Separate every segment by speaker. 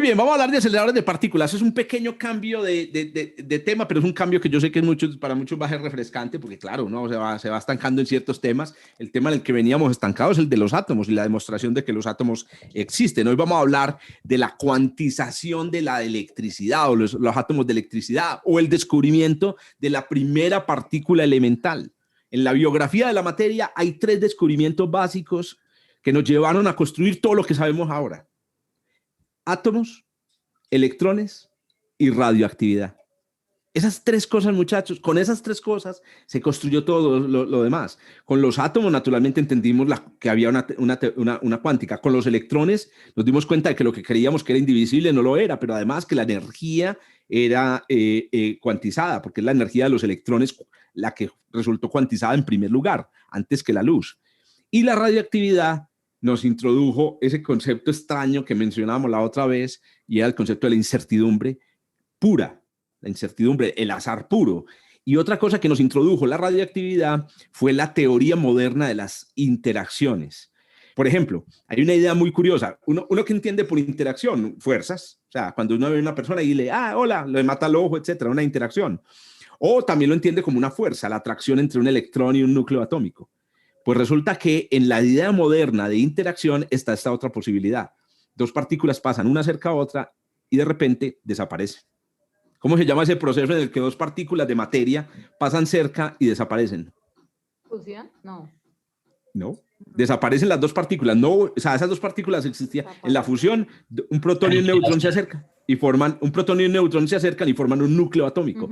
Speaker 1: bien, vamos a hablar de aceleradores de partículas. Es un pequeño cambio de tema, pero es un cambio que yo sé que para muchos va a ser refrescante, porque claro, ¿no? Se va estancando en ciertos temas. El tema en el que veníamos estancados es el de los átomos y la demostración de que los átomos existen. Hoy vamos a hablar de la cuantización de la electricidad o los átomos de electricidad o el descubrimiento de la primera partícula elemental. En la biografía de la materia hay 3 descubrimientos básicos que nos llevaron a construir todo lo que sabemos ahora: átomos, electrones y radioactividad. Esas 3 cosas, muchachos, con esas 3 cosas se construyó todo lo demás. Con los átomos, naturalmente, entendimos que había una cuántica. Con los electrones nos dimos cuenta de que lo que creíamos que era indivisible no lo era, pero además que la energía era cuantizada, porque es la energía de los electrones la que resultó cuantizada en primer lugar, antes que la luz. Y la radioactividad nos introdujo ese concepto extraño que mencionábamos la otra vez, y era el concepto de la incertidumbre pura, la incertidumbre, el azar puro. Y otra cosa que nos introdujo la radioactividad fue la teoría moderna de las interacciones. Por ejemplo, hay una idea muy curiosa. Uno que entiende por interacción, fuerzas, o sea, cuando uno ve a una persona y le, hola, le mata el ojo, etcétera, una interacción. O también lo entiende como una fuerza, la atracción entre un electrón y un núcleo atómico. Pues resulta que en la idea moderna de interacción está esta otra posibilidad. 2 partículas pasan una cerca a otra y de repente desaparecen. ¿Cómo se llama ese proceso en el que 2 partículas de materia pasan cerca y desaparecen?
Speaker 2: ¿Fusión? No.
Speaker 1: No. Desaparecen las 2 partículas. No, o sea, esas 2 partículas existían. En la fusión, un protón y un neutrón se acercan y forman un núcleo atómico.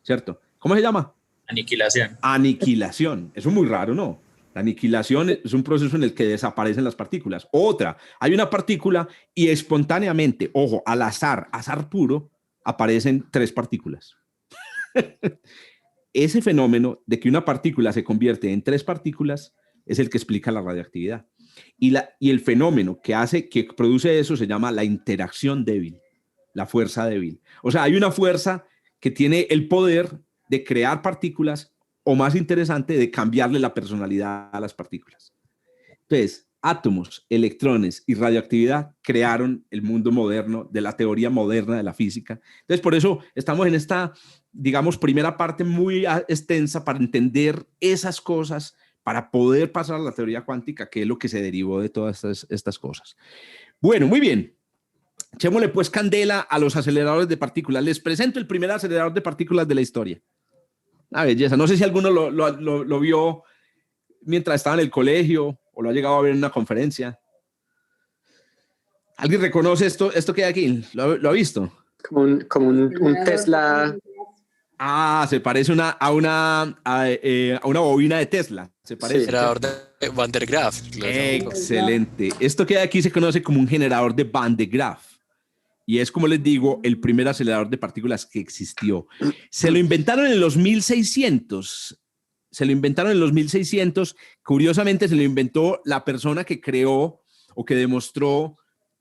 Speaker 1: ¿Cierto? ¿Cómo se llama?
Speaker 3: Aniquilación.
Speaker 1: Aniquilación. Eso es muy raro, ¿no? La aniquilación es un proceso en el que desaparecen las partículas. Otra, hay una partícula y espontáneamente, ojo, al azar puro, aparecen 3 partículas. Ese fenómeno de que una partícula se convierte en 3 partículas es el que explica la radioactividad. Y el fenómeno que produce eso se llama la interacción débil, la fuerza débil. O sea, hay una fuerza que tiene el poder de crear partículas, o más interesante, de cambiarle la personalidad a las partículas. Entonces, átomos, electrones y radioactividad crearon el mundo moderno de la teoría moderna de la física. Entonces, por eso estamos en esta, digamos, primera parte muy extensa para entender esas cosas, para poder pasar a la teoría cuántica, que es lo que se derivó de todas estas cosas. Bueno, muy bien. Echémosle pues candela a los aceleradores de partículas. Les presento el primer acelerador de partículas de la historia. Una belleza. No sé si alguno lo vio mientras estaba en el colegio o lo ha llegado a ver en una conferencia. ¿Alguien reconoce esto que hay aquí? ¿Lo ha visto?
Speaker 4: Como un Tesla.
Speaker 1: Se parece a una bobina de Tesla. Se parece.
Speaker 5: Sí. Generador de Van de Graaff.
Speaker 1: Excelente. Esto que hay aquí se conoce como un generador de Van de Graaff. Y es, como les digo, el primer acelerador de partículas que existió. Se lo inventaron en los 1600. Curiosamente, se lo inventó la persona que creó o que demostró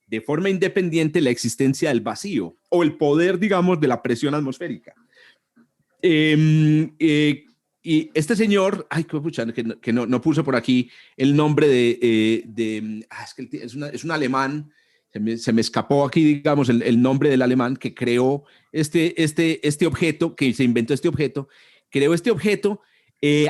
Speaker 1: de forma independiente la existencia del vacío o el poder, digamos, de la presión atmosférica. Y este señor, que no puse por aquí el nombre es que es un alemán. Se me escapó aquí, digamos, el nombre del alemán que creó este objeto, que se inventó este objeto,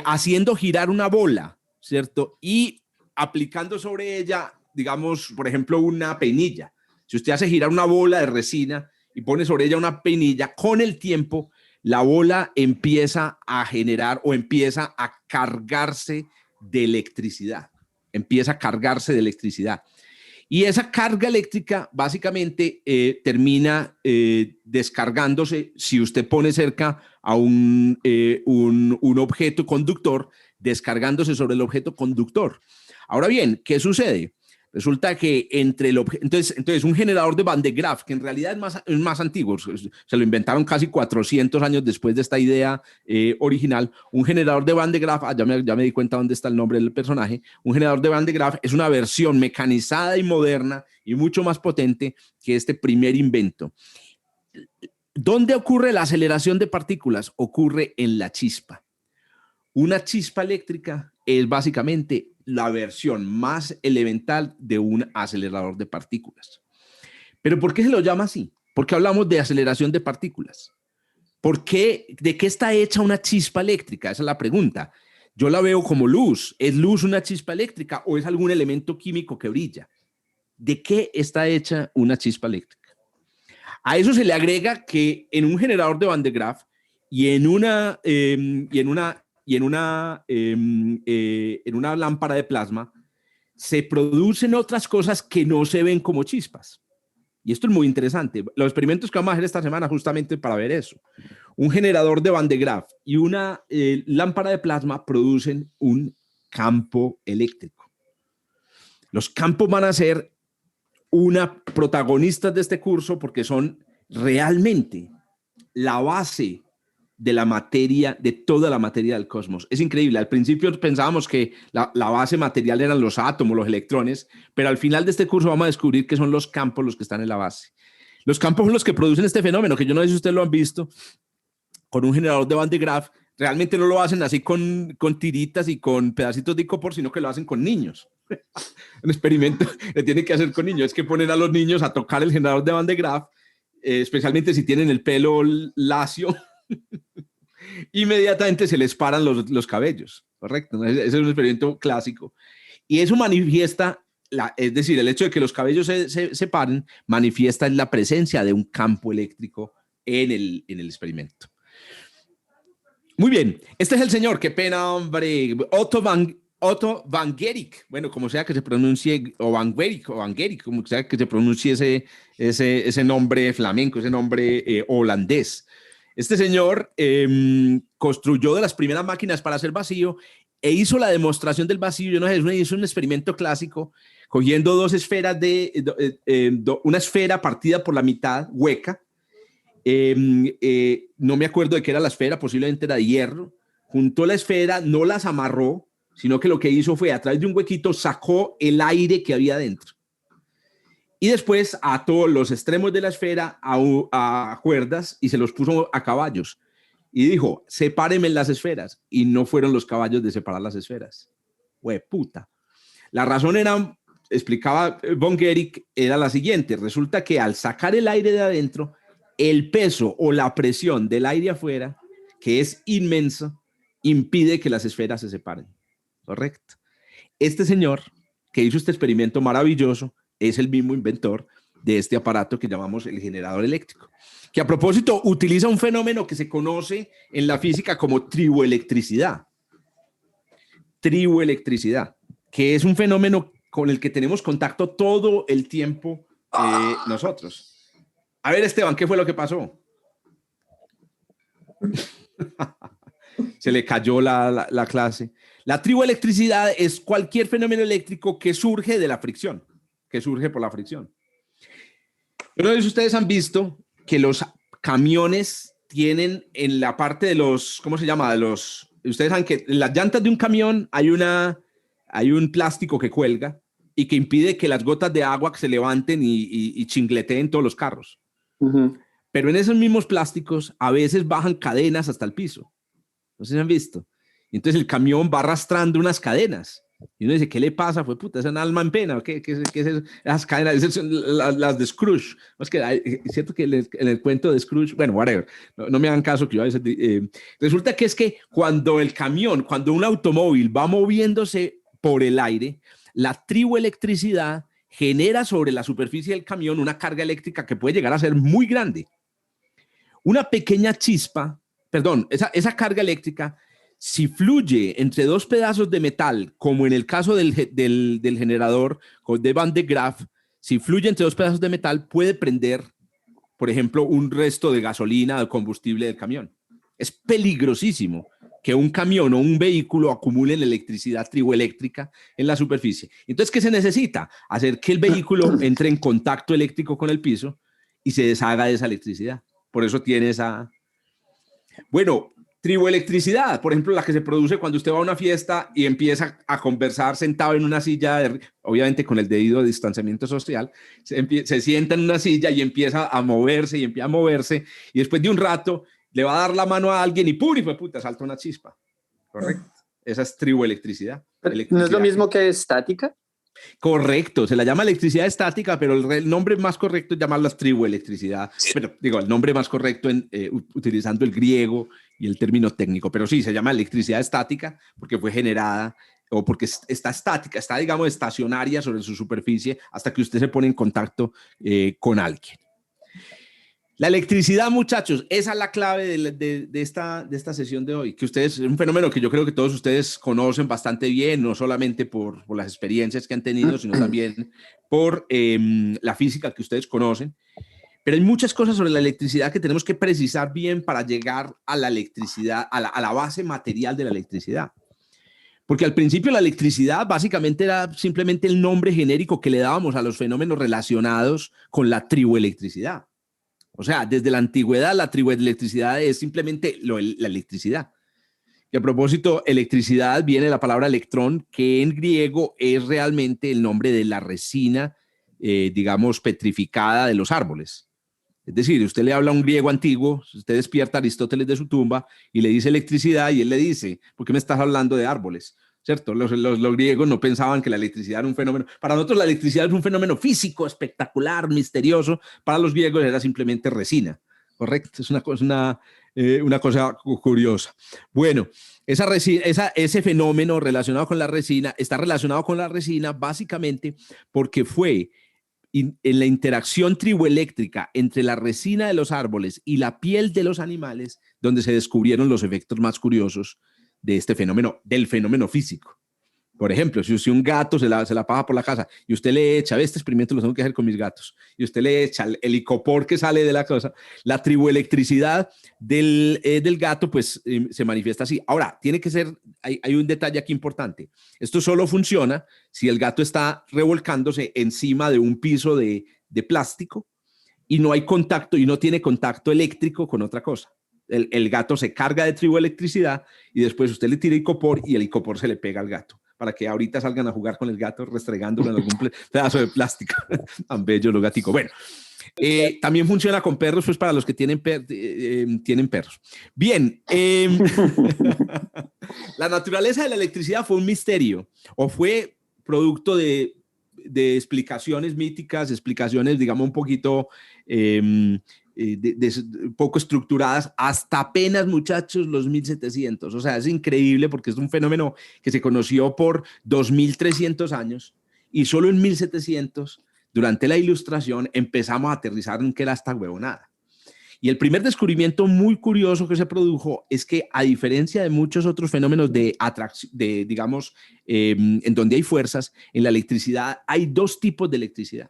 Speaker 1: haciendo girar una bola, ¿cierto? Y aplicando sobre ella, digamos, por ejemplo, una penilla. Si usted hace girar una bola de resina y pone sobre ella una penilla, con el tiempo, la bola empieza a generar o empieza a cargarse de electricidad. Y esa carga eléctrica básicamente termina descargándose si usted pone cerca a un objeto conductor, descargándose sobre el objeto conductor. Ahora bien, ¿qué sucede? Resulta que entonces un generador de Van de Graaff, que en realidad es más antiguo, se lo inventaron casi 400 años después de esta idea original. Un generador de Van de Graaff, ya me di cuenta dónde está el nombre del personaje. Un generador de Van de Graaff es una versión mecanizada y moderna y mucho más potente que este primer invento. ¿Dónde ocurre la aceleración de partículas? Ocurre en la chispa. Una chispa eléctrica es básicamente la versión más elemental de un acelerador de partículas. ¿Pero por qué se lo llama así? Porque hablamos de aceleración de partículas. ¿Por qué? ¿De qué está hecha una chispa eléctrica? Esa es la pregunta. Yo la veo como luz. ¿Es luz una chispa eléctrica o es algún elemento químico que brilla? ¿De qué está hecha una chispa eléctrica? A eso se le agrega que en un generador de Van de Graaff y en una lámpara de plasma se producen otras cosas que no se ven como chispas. Y esto es muy interesante. Los experimentos que vamos a hacer esta semana justamente para ver eso. Un generador de Van de Graaff y una lámpara de plasma producen un campo eléctrico. Los campos van a ser protagonistas de este curso porque son realmente la base de la materia, de toda la materia del cosmos. Es increíble. Al principio pensábamos que la base material eran los átomos, los electrones, pero al final de este curso vamos a descubrir que son los campos los que están en la base. Los campos son los que producen este fenómeno, que yo no sé si ustedes lo han visto, con un generador de Van de Graaff. Realmente no lo hacen así con tiritas y con pedacitos de icopor, sino que lo hacen con niños. Un experimento que tienen que hacer con niños es que ponen a los niños a tocar el generador de Van de Graaff, especialmente si tienen el pelo lacio, inmediatamente se les paran los cabellos, ¿correcto? Ese es un experimento clásico. Y eso manifiesta, es decir, el hecho de que los cabellos se paren, manifiesta la presencia de un campo eléctrico en el experimento. Muy bien, este es el señor, qué pena, hombre, Otto van Guericke, bueno, como sea que se pronuncie, o Van Guericke, como sea que se pronuncie ese nombre flamenco, ese nombre holandés. Este señor construyó de las primeras máquinas para hacer vacío e hizo la demostración del vacío. Yo no sé, hizo un experimento clásico cogiendo dos esferas una esfera partida por la mitad, hueca. No me acuerdo de qué era la esfera, posiblemente era de hierro. Juntó la esfera, no las amarró, sino que lo que hizo fue a través de un huequito sacó el aire que había dentro. Y después ató los extremos de la esfera a cuerdas y se los puso a caballos. Y dijo, sepárenme las esferas. Y no fueron los caballos de separar las esferas. ¡Hueputa! La razón era, explicaba von Guericke, era la siguiente. Resulta que al sacar el aire de adentro, el peso o la presión del aire afuera, que es inmenso, impide que las esferas se separen. ¿Correcto? Este señor que hizo este experimento maravilloso es el mismo inventor de este aparato que llamamos el generador eléctrico, que a propósito utiliza un fenómeno que se conoce en la física como triboelectricidad. Triboelectricidad, que es un fenómeno con el que tenemos contacto todo el tiempo nosotros. A ver, Esteban, ¿qué fue lo que pasó? Se le cayó la clase. La triboelectricidad es cualquier fenómeno eléctrico que surge de la fricción, que surge por la fricción. Yo no sé si ustedes han visto que los camiones tienen en la parte de los, ¿cómo se llama? Ustedes saben que en las llantas de un camión hay un plástico que cuelga y que impide que las gotas de agua se levanten y chingleteen todos los carros. Uh-huh. Pero en esos mismos plásticos a veces bajan cadenas hasta el piso. No sé si han visto. Entonces el camión va arrastrando unas cadenas. Y uno dice, ¿qué le pasa? Fue puta, es un alma en pena. ¿Qué es esas cadenas? Las de Scrooge. Es que es cierto que en el cuento de Scrooge, bueno, whatever, no me hagan caso que yo a veces... resulta que es que cuando un automóvil va moviéndose por el aire, la triboelectricidad genera sobre la superficie del camión una carga eléctrica que puede llegar a ser muy grande. Una pequeña chispa, perdón, esa carga eléctrica, si fluye entre dos pedazos de metal, como en el caso del generador de Van de Graaff, si fluye entre dos pedazos de metal, puede prender, por ejemplo, un resto de gasolina o combustible del camión. Es peligrosísimo que un camión o un vehículo acumulen electricidad triboeléctrica en la superficie. Entonces, ¿qué se necesita? Hacer que el vehículo entre en contacto eléctrico con el piso y se deshaga de esa electricidad. Por eso tiene esa... Bueno, triboelectricidad, por ejemplo, la que se produce cuando usted va a una fiesta y empieza a conversar sentado en una silla, obviamente con el debido distanciamiento social, se sienta en una silla y empieza a moverse y después de un rato le va a dar la mano a alguien y ¡pum! Y fue puta, salta una chispa. Correcto. Esa es triboelectricidad.
Speaker 4: ¿No es lo mismo que estática?
Speaker 1: Correcto, se la llama electricidad estática, pero el nombre más correcto es llamarla triboelectricidad. Pero digo, el nombre más correcto utilizando el griego y el término técnico. Pero sí, se llama electricidad estática porque fue generada o porque está estática, está, digamos, estacionaria sobre su superficie hasta que usted se pone en contacto con alguien. La electricidad, muchachos, esa es la clave de esta sesión de hoy, que ustedes, es un fenómeno que yo creo que todos ustedes conocen bastante bien, no solamente por las experiencias que han tenido, sino también por la física que ustedes conocen. Pero hay muchas cosas sobre la electricidad que tenemos que precisar bien para llegar a la electricidad, a la base material de la electricidad. Porque al principio la electricidad básicamente era simplemente el nombre genérico que le dábamos a los fenómenos relacionados con la triboelectricidad. O sea, desde la antigüedad la triboelectricidad es simplemente la electricidad. Y a propósito, electricidad viene de la palabra electrón, que en griego es realmente el nombre de la resina, digamos, petrificada de los árboles. Es decir, usted le habla a un griego antiguo, usted despierta a Aristóteles de su tumba y le dice electricidad y él le dice, ¿por qué me estás hablando de árboles? ¿Cierto? Los griegos no pensaban que la electricidad era un fenómeno. Para nosotros la electricidad es un fenómeno físico, espectacular, misterioso. Para los griegos era simplemente resina. ¿Correcto? Es una cosa curiosa. Bueno, ese fenómeno relacionado con la resina está relacionado con la resina básicamente porque fue en la interacción triboeléctrica entre la resina de los árboles y la piel de los animales donde se descubrieron los efectos más curiosos de este fenómeno, del fenómeno físico. Por ejemplo, si un gato se la pasa por la casa y usted le echa, este experimento lo tengo que hacer con mis gatos, y usted le echa el icopor que sale de la cosa, la triboelectricidad del gato pues se manifiesta así. Ahora, tiene que ser, hay un detalle aquí importante. Esto solo funciona si el gato está revolcándose encima de un piso de plástico y no hay contacto y no tiene contacto eléctrico con otra cosa. El gato se carga de triboelectricidad y después usted le tira icopor y el icopor se le pega al gato para que ahorita salgan a jugar con el gato restregándolo en algún pedazo de plástico. Tan bello los gaticos. Bueno, también funciona con perros, pues para los que tienen perros. Bien, la naturaleza de la electricidad fue un misterio o fue producto de explicaciones míticas, explicaciones, digamos, un poquito poco estructuradas hasta apenas, muchachos, los 1700. O sea, es increíble porque es un fenómeno que se conoció por 2300 años y solo en 1700, durante la Ilustración, empezamos a aterrizar en qué era esta huevonada. Y el primer descubrimiento muy curioso que se produjo es que, a diferencia de muchos otros fenómenos de atracción, digamos, en donde hay fuerzas, en la electricidad hay dos tipos de electricidad.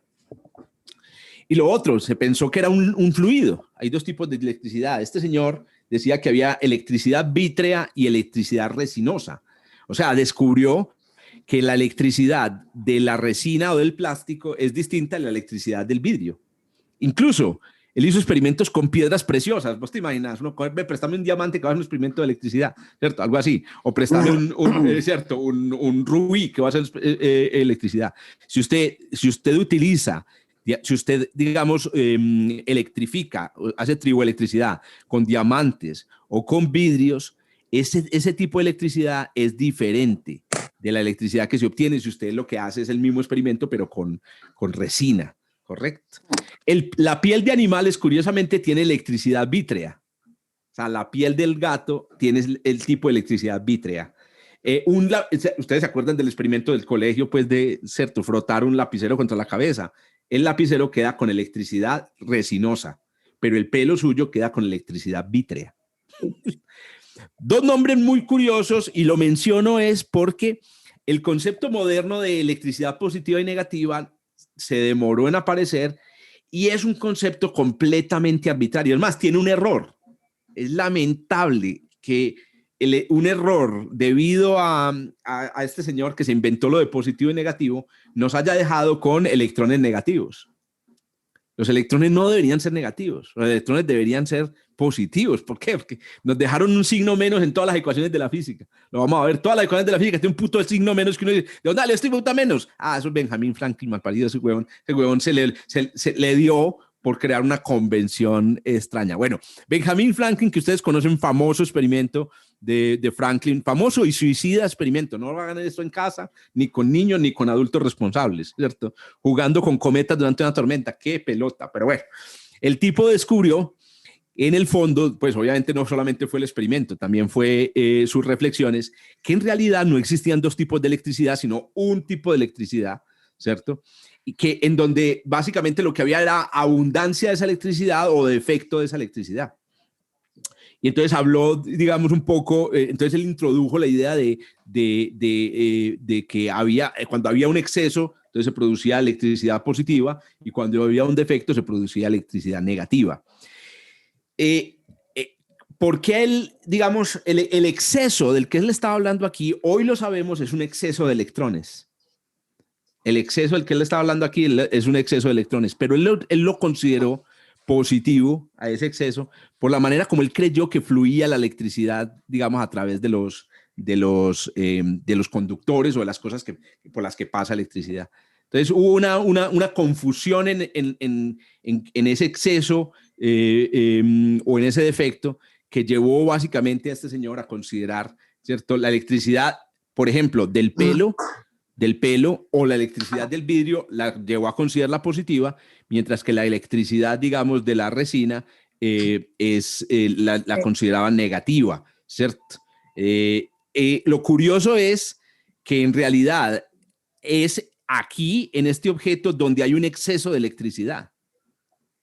Speaker 1: Y lo otro, se pensó que era un fluido. Hay dos tipos de electricidad. Este señor decía que había electricidad vítrea y electricidad resinosa. O sea, descubrió que la electricidad de la resina o del plástico es distinta a la electricidad del vidrio. Incluso, él hizo experimentos con piedras preciosas. Vos te imaginas, préstame un diamante que va a hacer un experimento de electricidad, ¿cierto? Algo así. O préstame un rubí que va a hacer electricidad. Si usted utiliza, si usted, digamos, electrifica, hace triboelectricidad con diamantes o con vidrios, ese tipo de electricidad es diferente de la electricidad que se obtiene si usted lo que hace es el mismo experimento, pero con resina, ¿correcto? La piel de animales, curiosamente, tiene electricidad vítrea. O sea, la piel del gato tiene el tipo de electricidad vítrea. Ustedes se acuerdan del experimento del colegio, pues, de frotar un lapicero contra la cabeza. El lapicero queda con electricidad resinosa, pero el pelo suyo queda con electricidad vítrea. Dos nombres muy curiosos, y lo menciono es porque el concepto moderno de electricidad positiva y negativa se demoró en aparecer y es un concepto completamente arbitrario. Es más, tiene un error. Es lamentable que un error debido a este señor que se inventó lo de positivo y negativo nos haya dejado con electrones negativos. Los electrones no deberían ser negativos, los electrones deberían ser positivos. ¿Por qué? Porque nos dejaron un signo menos en todas las ecuaciones de la física. Lo vamos a ver, todas las ecuaciones de la física tienen un puto de signo menos que uno dice, ¿de dónde sale este puta menos? Ah, eso es Benjamin Franklin, mal parido ese huevón. Ese huevón se le dio por crear una convención extraña. Bueno, Benjamin Franklin, que ustedes conocen, famoso experimento de Franklin, famoso y suicida experimento. No hagan esto en casa, ni con niños, ni con adultos responsables, ¿cierto? Jugando con cometas durante una tormenta. ¡Qué pelota! Pero bueno, el tipo descubrió, en el fondo, pues obviamente no solamente fue el experimento, también fue sus reflexiones, que en realidad no existían dos tipos de electricidad, sino un tipo de electricidad, ¿cierto? Y que en donde básicamente lo que había era abundancia de esa electricidad o defecto de esa electricidad. Y entonces habló, digamos, un poco, entonces él introdujo la idea de que cuando había un exceso, entonces se producía electricidad positiva y cuando había un defecto se producía electricidad negativa. ¿Por qué digamos, el exceso del que él estaba hablando aquí, hoy lo sabemos, es un exceso de electrones? El exceso del que él estaba hablando aquí es un exceso de electrones, pero él lo consideró positivo a ese exceso por la manera como él creyó que fluía la electricidad, digamos, a través de los conductores o de las cosas por las que pasa electricidad. Entonces hubo una confusión en ese exceso o en ese defecto que llevó básicamente a este señor a considerar, ¿cierto?, la electricidad, por ejemplo, del pelo o la electricidad del vidrio la llevó a considerarla positiva, mientras que la electricidad, digamos, de la resina la consideraban negativa, ¿cierto? Lo curioso es que en realidad es aquí, en este objeto, donde hay un exceso de electricidad.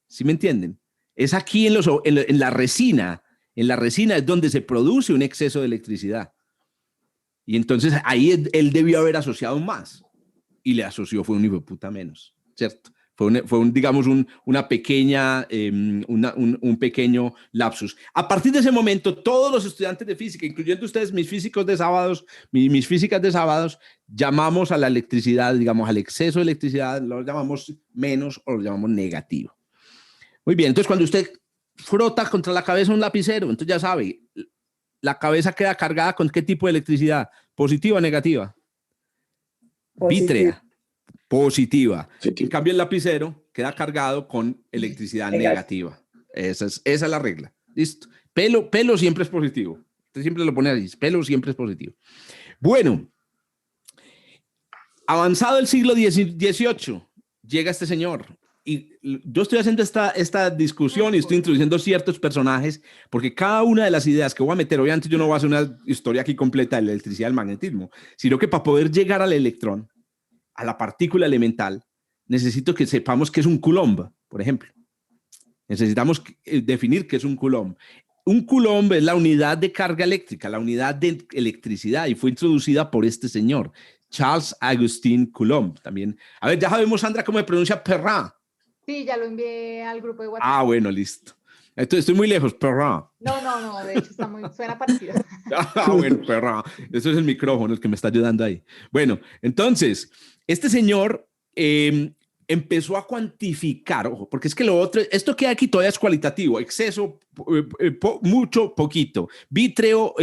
Speaker 1: ¿Sí me entienden? Es aquí en la resina. En la resina es donde se produce un exceso de electricidad. Y entonces ahí él debió haber asociado más. Y le asoció, fue un hijo de puta menos, ¿cierto? Digamos, una pequeña, un pequeño lapsus. A partir de ese momento, todos los estudiantes de física, incluyendo ustedes, mis físicos de sábados, mis físicas de sábados, llamamos a la electricidad, digamos, al exceso de electricidad, lo llamamos menos o lo llamamos negativo. Muy bien, entonces cuando usted frota contra la cabeza un lapicero, entonces ya sabe, la cabeza queda cargada con ¿qué tipo de electricidad? ¿Positiva o negativa? Vítrea. Positiva. En cambio, el lapicero queda cargado con electricidad negativa. Esa es la regla. ¿Listo? Pelo siempre es positivo. Usted siempre lo pone ahí. Pelo siempre es positivo. Bueno, avanzado el siglo XVIII, llega este señor. Y yo estoy haciendo esta discusión y estoy introduciendo ciertos personajes porque cada una de las ideas que voy a meter, obviamente yo no voy a hacer una historia aquí completa de la electricidad y el magnetismo, sino que para poder llegar al electrón, a la partícula elemental, necesito que sepamos qué es un coulomb, por ejemplo. Necesitamos definir qué es un coulomb. Un coulomb es la unidad de carga eléctrica, la unidad de electricidad, y fue introducida por este señor, Charles Augustin Coulomb. También. A ver, ya sabemos, Sandra, cómo se pronuncia Perrin.
Speaker 2: Sí, ya lo envié al grupo de WhatsApp.
Speaker 1: Ah, bueno, listo. Entonces, estoy muy lejos, Perrin.
Speaker 2: No, de hecho suena parecido.
Speaker 1: Ah, bueno, Perrin. Eso es el micrófono el que me está ayudando ahí. Bueno, entonces, este señor empezó a cuantificar, ojo, porque es que lo otro, esto que hay aquí todavía es cualitativo, exceso, mucho, poquito, vítreo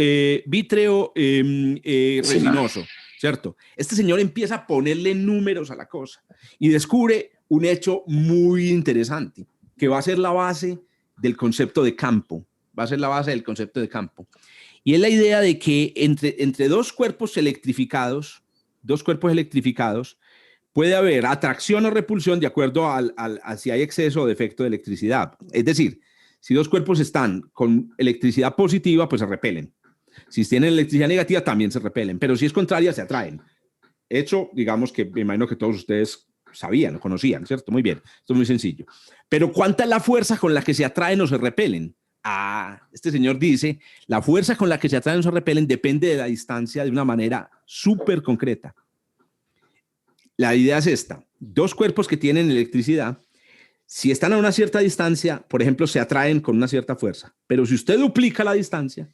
Speaker 1: resinoso, ¿cierto? Este señor empieza a ponerle números a la cosa y descubre un hecho muy interesante que va a ser la base del concepto de campo, y es la idea de que entre dos cuerpos electrificados, puede haber atracción o repulsión de acuerdo a si hay exceso o defecto de electricidad. Es decir, si dos cuerpos están con electricidad positiva, pues se repelen. Si tienen electricidad negativa, también se repelen. Pero si es contraria, se atraen. Hecho, digamos que me imagino que todos ustedes sabían o conocían, ¿cierto? Muy bien, esto es muy sencillo. Pero ¿cuánta es la fuerza con la que se atraen o se repelen? Este señor dice, la fuerza con la que se atraen o se repelen depende de la distancia de una manera súper concreta. La idea es esta: dos cuerpos que tienen electricidad, si están a una cierta distancia, por ejemplo, se atraen con una cierta fuerza, pero si usted duplica la distancia,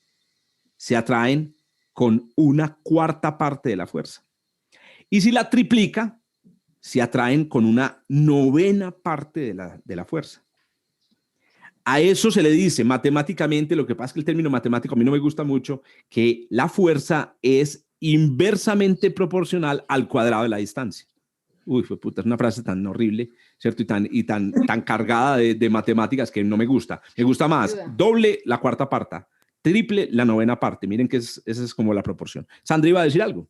Speaker 1: se atraen con una cuarta parte de la fuerza. Y si la triplica, se atraen con una novena parte de la fuerza. A eso se le dice matemáticamente, lo que pasa es que el término matemático a mí no me gusta mucho, que la fuerza es inversamente proporcional al cuadrado de la distancia. Uy, fue puta, es una frase tan horrible, ¿cierto? Tan cargada de matemáticas que no me gusta. Me gusta más
Speaker 2: Ayuda.
Speaker 1: doble la cuarta parte, triple la novena parte. Miren que esa es como la proporción. Sandra iba a decir algo.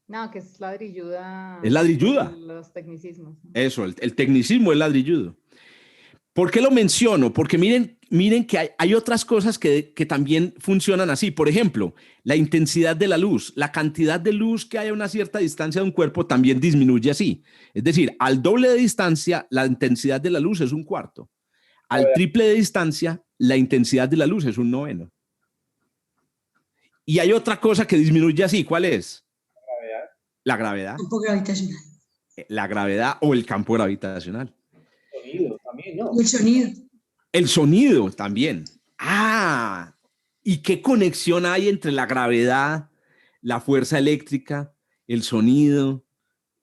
Speaker 2: No, que es ladrilluda.
Speaker 1: Es ladrilluda.
Speaker 2: Los tecnicismos.
Speaker 1: Eso, el tecnicismo es ladrilludo. ¿Por qué lo menciono? Porque miren que hay otras cosas que también funcionan así. Por ejemplo, la intensidad de la luz, la cantidad de luz que hay a una cierta distancia de un cuerpo también disminuye así. Es decir, al doble de distancia, la intensidad de la luz es un cuarto. Al triple de distancia, la intensidad de la luz es un noveno. Y hay otra cosa que disminuye así. ¿Cuál es? La gravedad.
Speaker 3: Campo gravitacional.
Speaker 1: La gravedad o el campo gravitacional.
Speaker 6: Sonido también, ¿no?
Speaker 3: Y el sonido.
Speaker 1: El sonido también. Ah, ¿y qué conexión hay entre la gravedad, la fuerza eléctrica, el sonido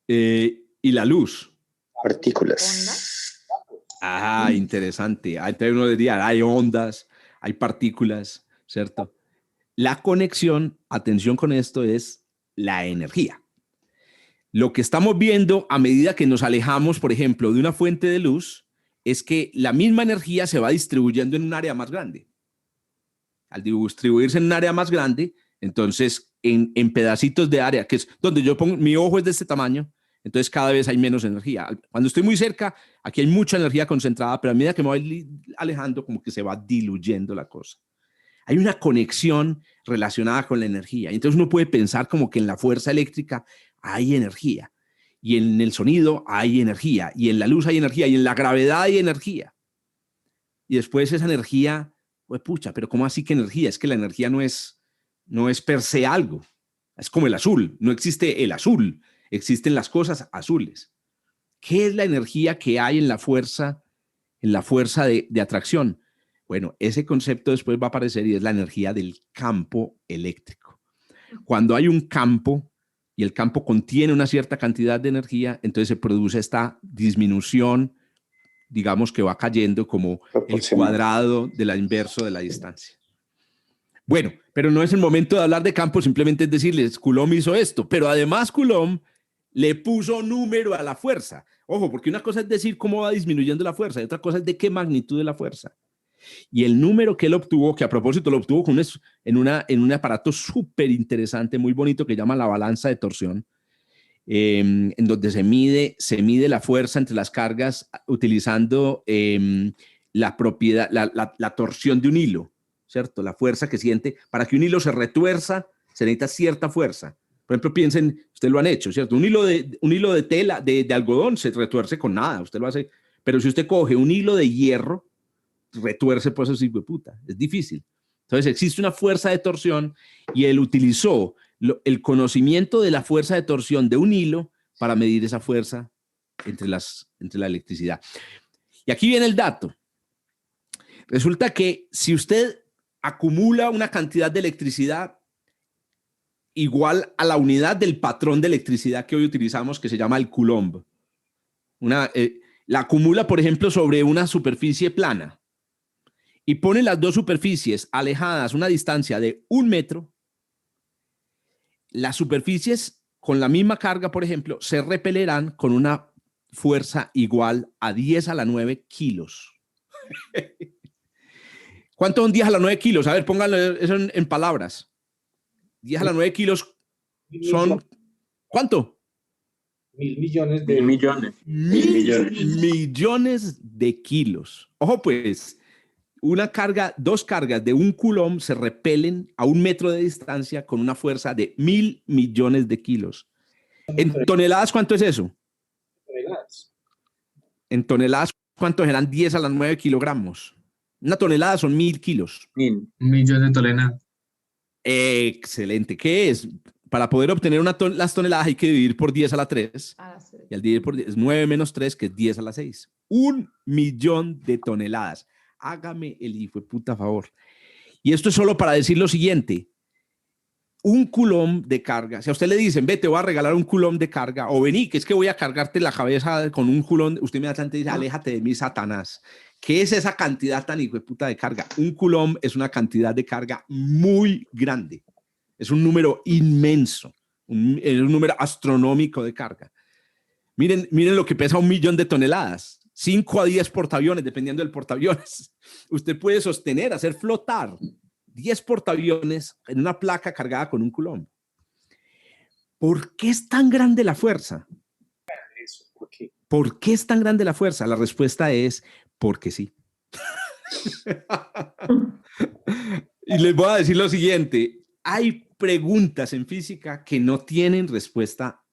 Speaker 1: y la luz?
Speaker 4: Partículas.
Speaker 1: Ah, interesante. Entonces uno diría, hay ondas, hay partículas, ¿cierto? La conexión, atención con esto, es la energía. Lo que estamos viendo a medida que nos alejamos, por ejemplo, de una fuente de luz, es que la misma energía se va distribuyendo en un área más grande. Al distribuirse en un área más grande, entonces en pedacitos de área, que es donde yo pongo, mi ojo es de este tamaño, entonces cada vez hay menos energía. Cuando estoy muy cerca, aquí hay mucha energía concentrada, pero a medida que me voy alejando, como que se va diluyendo la cosa. Hay una conexión relacionada con la energía. Entonces uno puede pensar como que en la fuerza eléctrica hay energía, y en el sonido hay energía, y en la luz hay energía, y en la gravedad hay energía. Y después esa energía, pues pucha, pero ¿cómo así que energía? Es que la energía no es per se algo. Es como el azul. No existe el azul, existen las cosas azules. ¿Qué es la energía que hay en la fuerza de atracción? Bueno, ese concepto después va a aparecer y es la energía del campo eléctrico. Cuando hay un campo y el campo contiene una cierta cantidad de energía, entonces se produce esta disminución, digamos que va cayendo como el cuadrado de la inverso de la distancia. Bueno, pero no es el momento de hablar de campo, simplemente es decirles, Coulomb hizo esto, pero además Coulomb le puso número a la fuerza. Ojo, porque una cosa es decir cómo va disminuyendo la fuerza y otra cosa es de qué magnitud de la fuerza. Y el número que él obtuvo, que a propósito lo obtuvo en un aparato súper interesante, muy bonito, que llama la balanza de torsión, en donde se mide la fuerza entre las cargas utilizando la torsión de un hilo, ¿cierto? La fuerza que siente. Para que un hilo se retuerza, se necesita cierta fuerza. Por ejemplo, piensen, ustedes lo han hecho, ¿cierto? Un hilo de tela, de algodón, se retuerce con nada, usted lo hace. Pero si usted coge un hilo de hierro, retuerce por eso sí, puta, es difícil. Entonces existe una fuerza de torsión y él utilizó el conocimiento de la fuerza de torsión de un hilo para medir esa fuerza entre la electricidad. Y aquí viene el dato. Resulta que si usted acumula una cantidad de electricidad igual a la unidad del patrón de electricidad que hoy utilizamos, que se llama el Coulomb, la acumula, por ejemplo, sobre una superficie plana, y pone las dos superficies alejadas a una distancia de 1 metro, las superficies con la misma carga, por ejemplo, se repelerán con una fuerza igual a 10 a la 9 kilos. ¿Cuánto son 10 a la 9 kilos? A ver, pónganlo eso en palabras. 10 a la 9 kilos son... ¿Cuánto?
Speaker 6: 1.000 millones de...
Speaker 4: 1.000 millones.
Speaker 1: 1.000 millones de kilos. Ojo, pues... dos cargas de 1 Coulomb se repelen a 1 metro de distancia con una fuerza de 1.000 millones de kilos. ¿En toneladas cuánto es eso? En toneladas, ¿cuántos eran 10 a la 9 kilogramos? Una tonelada son 1.000 kilos.
Speaker 4: 1.000.
Speaker 7: 1 millón de toneladas.
Speaker 1: Excelente. ¿Qué es? Para poder obtener las toneladas hay que dividir por 10 a la 3. Y al dividir por 10 es 9 menos 3, que es 10 a la 6. 1 millón de toneladas. Hágame el hijo de puta favor. Y esto es solo para decir lo siguiente. 1 Coulomb de carga. Si a usted le dicen, ve, te voy a regalar 1 Coulomb de carga, o vení, que es que voy a cargarte la cabeza con 1 Coulomb, usted inmediatamente dice, aléjate de mí, Satanás. ¿Qué es esa cantidad tan hijo de puta de carga? 1 Coulomb es una cantidad de carga muy grande. Es un número inmenso. Es un número astronómico de carga. Miren lo que pesa 1.000.000 de toneladas. 5 a 10 portaaviones, dependiendo del portaaviones. Usted puede sostener, hacer flotar 10 portaaviones en una placa cargada con un coulomb. ¿Por qué es tan grande la fuerza?
Speaker 6: Eso, ¿por qué?
Speaker 1: ¿Por qué es tan grande la fuerza? La respuesta es porque sí. Y les voy a decir lo siguiente. Hay preguntas en física que no tienen respuesta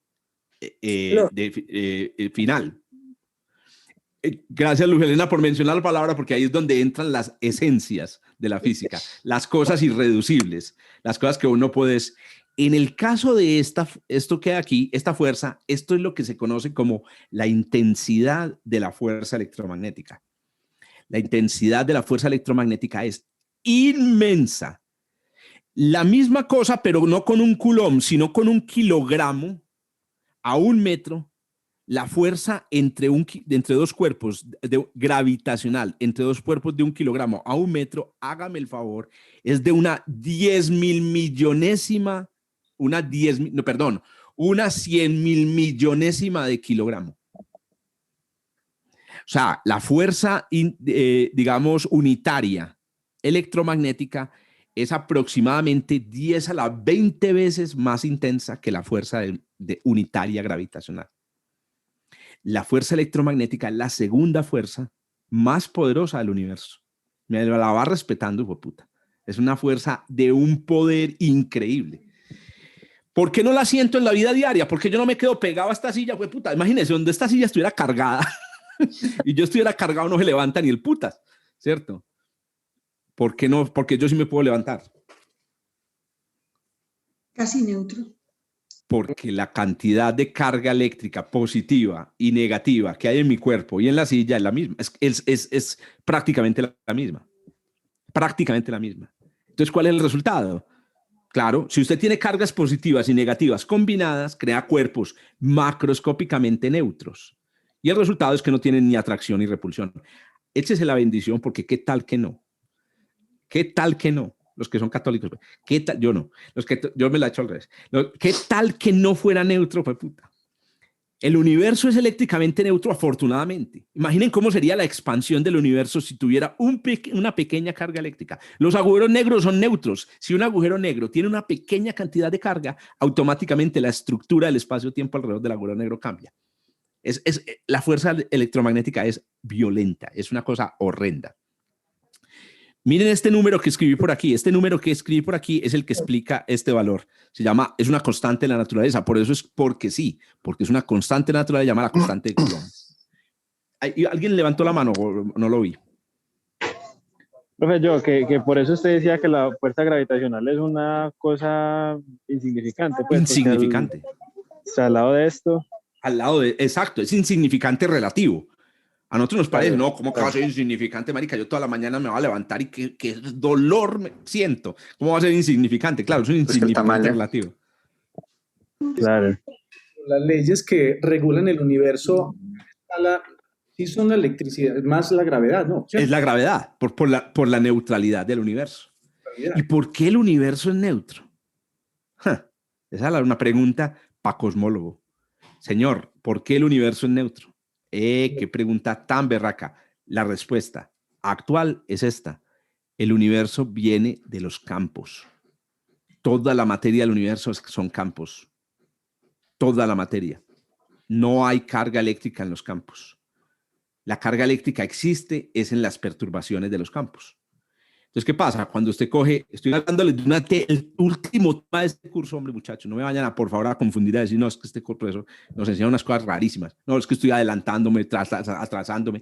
Speaker 1: final. Gracias, Luz Helena, por mencionar la palabra, porque ahí es donde entran las esencias de la física, las cosas irreducibles, las cosas que uno puede... En el caso de esto que hay aquí, esta fuerza, esto es lo que se conoce como la intensidad de la fuerza electromagnética. La intensidad de la fuerza electromagnética es inmensa. La misma cosa, pero no con un coulomb, sino con un kilogramo a 1 metro. La fuerza entre dos cuerpos gravitacional, entre dos cuerpos de 1 kilogramo a 1 metro, hágame el favor, es de una 10.000 millonésima, una 100.000 millonésima de kilogramo. O sea, la fuerza, digamos, unitaria electromagnética es aproximadamente 10 a la 20 veces más intensa que la fuerza unitaria gravitacional. La fuerza electromagnética es la segunda fuerza más poderosa del universo. Me la va respetando, hijo de puta. Es una fuerza de un poder increíble. ¿Por qué no la siento en la vida diaria? Porque yo no me quedo pegado a esta silla, hijo de puta. Imagínense, donde esta silla estuviera cargada y yo estuviera cargado, no se levanta ni el putas, ¿cierto? ¿Por qué no? Porque yo sí me puedo levantar.
Speaker 3: Casi neutro.
Speaker 1: Porque la cantidad de carga eléctrica positiva y negativa que hay en mi cuerpo y en la silla es la misma. Es prácticamente la misma. Prácticamente la misma. Entonces, ¿cuál es el resultado? Claro, si usted tiene cargas positivas y negativas combinadas, crea cuerpos macroscópicamente neutros. Y el resultado es que no tienen ni atracción ni repulsión. Échese la bendición porque ¿qué tal que no? ¿Qué tal que no? Los que son católicos. ¿Qué tal? Yo no. Yo me la echo al revés. ¿Qué tal que no fuera neutro? Pues puta. El universo es eléctricamente neutro, afortunadamente. Imaginen cómo sería la expansión del universo si tuviera una pequeña carga eléctrica. Los agujeros negros son neutros. Si un agujero negro tiene una pequeña cantidad de carga, automáticamente la estructura del espacio-tiempo alrededor del agujero negro cambia. La fuerza electromagnética es violenta, es una cosa horrenda. Miren este número que escribí por aquí. Este número que escribí por aquí es el que explica este valor. Es una constante de la naturaleza. Por eso es porque sí, porque es una constante de la naturaleza, se llama la constante de Coulomb. ¿Alguien levantó la mano o no lo vi?
Speaker 7: Profe, que por eso usted decía que la fuerza gravitacional es una cosa insignificante. Pues,
Speaker 1: insignificante.
Speaker 7: Al lado de esto.
Speaker 1: Exacto, es insignificante relativo. A nosotros nos parece, no, ¿cómo que va a ser insignificante, marica? Yo toda la mañana me voy a levantar y qué dolor me siento. ¿Cómo va a ser insignificante? Claro, es un insignificante relativo.
Speaker 7: Claro.
Speaker 6: Las leyes que regulan el universo sí son la electricidad, más la gravedad, ¿no? ¿Cierto?
Speaker 1: Es la gravedad, por la neutralidad del universo. ¿Y por qué el universo es neutro? Esa es una pregunta para cosmólogo. Señor, ¿por qué el universo es neutro? Qué pregunta tan berraca. La respuesta actual es esta. El universo viene de los campos. Toda la materia del universo son campos. Toda la materia. No hay carga eléctrica en los campos. La carga eléctrica existe es en las perturbaciones de los campos. Entonces, ¿qué pasa? Cuando usted coge, estoy hablándoles de el último tema de este curso, hombre, muchachos, no me vayan por favor a confundir a decir, no, es que este profesor nos enseña unas cosas rarísimas. No, es que estoy adelantándome, atrasándome.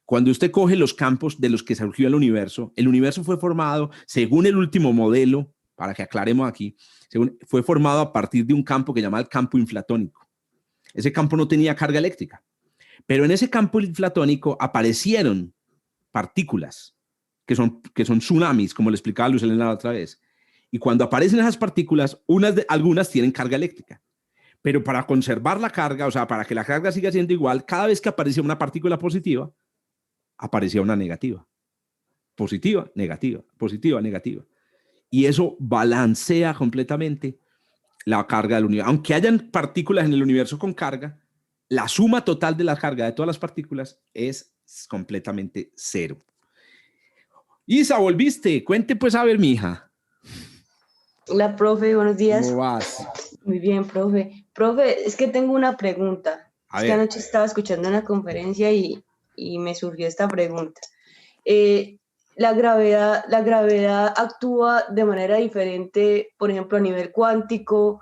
Speaker 1: Cuando usted coge los campos de los que surgió el universo fue formado, según el último modelo, para que aclaremos aquí, fue formado a partir de un campo que se llama el campo inflatónico. Ese campo no tenía carga eléctrica, pero en ese campo inflatónico aparecieron partículas que son tsunamis, como le explicaba Luz Helena la otra vez. Y cuando aparecen esas partículas, algunas tienen carga eléctrica. Pero para conservar la carga, o sea, para que la carga siga siendo igual, cada vez que aparecía una partícula positiva, aparecía una negativa. Positiva, negativa, positiva, negativa. Y eso balancea completamente la carga del universo. Aunque hayan partículas en el universo con carga, la suma total de la carga de todas las partículas es completamente cero. Isa, volviste. Cuente pues a ver, mija.
Speaker 3: Hola, profe, buenos días.
Speaker 1: ¿Cómo vas?
Speaker 3: Muy bien, profe. Profe, es que tengo una pregunta.
Speaker 1: A
Speaker 3: Es que
Speaker 1: ver.
Speaker 3: anoche estaba escuchando una conferencia y me surgió esta pregunta. ¿La gravedad actúa de manera diferente, por ejemplo, a nivel cuántico,